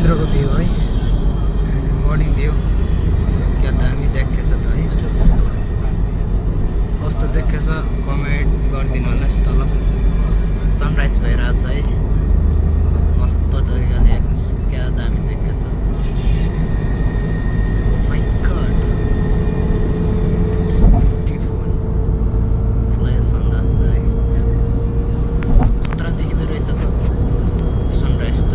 समुद्रको भ्यू है morning view क्या दामी देखेछ त है कस्तो देखेछ कमेन्ट गरिदिनु होला तल सनराइज भइरहेछ है मस्त तरिकाले हेर्नुहोस् क्या दामी देखेछ my god so beautiful flash on the side खतरा देखिँदो रहेछ त सनराइज त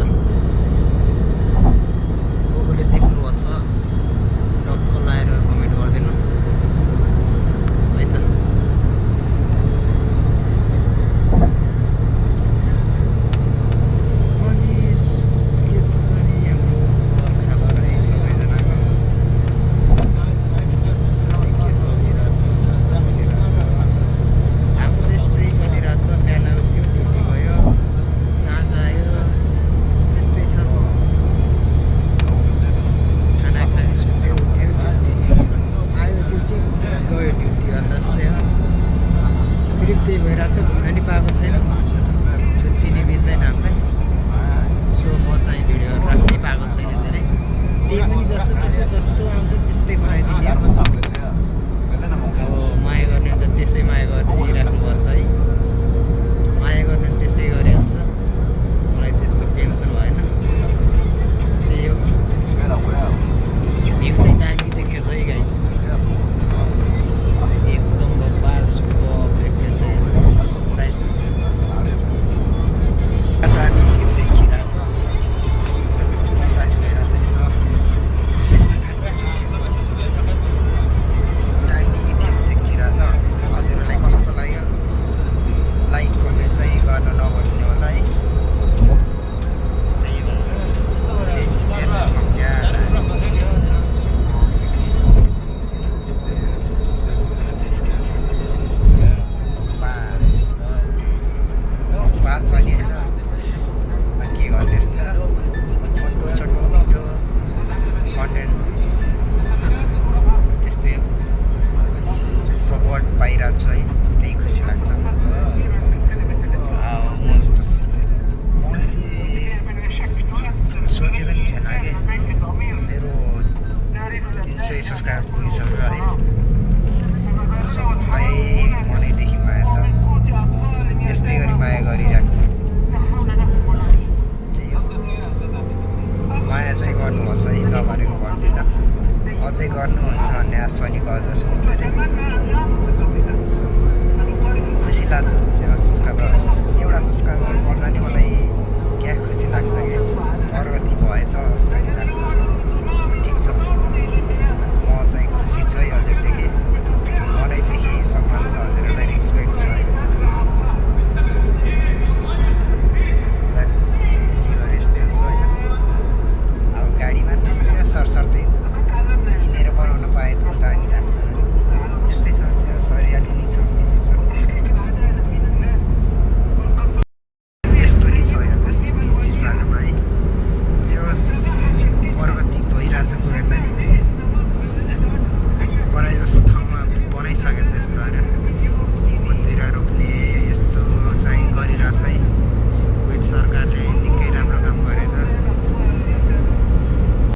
कसले देख्नुभएको छ लाएर कमेन्ट गरिदिनु है त अनि के छ त नि हाम्रो खबर है सबैजनाको अनि के चलिरहेछ कस्तो चलिरहेछ हाम्रो त्यस्तै चलिरहेछ बिहान उठ्यो ड्युटी गयो साँझ आयो त्यस्तै छ खाना खायो सुत्यो उठ्यो ड्युटी आयो ड्युटी गयो ड्युटी अन्त जस्तै हो सिर्फ त्यही भइरहेछ घुम्न नि पाएको छैन छुट्टी नि मिल्दैन हामीलाई सो म चाहिँ भिडियोहरू राख्नै पाएको छैन धेरै त्यही पनि जस्तो त्यसो जस्तो आउँछ त्यस्तै बनाइदिने अब माया गर्ने त त्यसै माया गरिराख्नु भएको छ है माया गर्ने त्यसै गरिहाल्छ मलाई त्यसको टेन्सन भएन त्यही हो भ्यू चाहिँ दामी देखेछ है गाइज एकदम बब्बाल सुपर देखेछ सनराइज दामी भ्यू देखिरहेछ सनराइज भइरहेछ नि त दामी भ्यू देखिरहेछ हजुरहरूलाई कस्तो लाग्यो लाइक कमेन्ट चाहिँ गर्न नभन्नु होला है त्यही हो हेर्नुहोस् न क्या बात चलि होइन के गर्ने यस्तो छोटो छोटो मिठो कन्टेन्ट त्यस्तै हो सपोर्ट पाइरहेको छु है त्यही खुसी लाग्छ मैले सोचेको नि थिएन कि मेरो 300 सब्सक्राइबर पुगिसक्यो है सबलाई मनैदेखि माया छ यस्तै गरी माया गरिराख्नु त्यही हो माया चाहिँ गर्नुहुन्छ है नगरेको भन्दिनँ अझै गर्नुहुन्छ भन्ने आश पनि गर्दछु धेरै सो खुसी लाग्छ सब्सक्राइबर एउटा सब्सक्राइबर गर्दा नि मलाई क्या खुसी लाग्छ कि प्रगति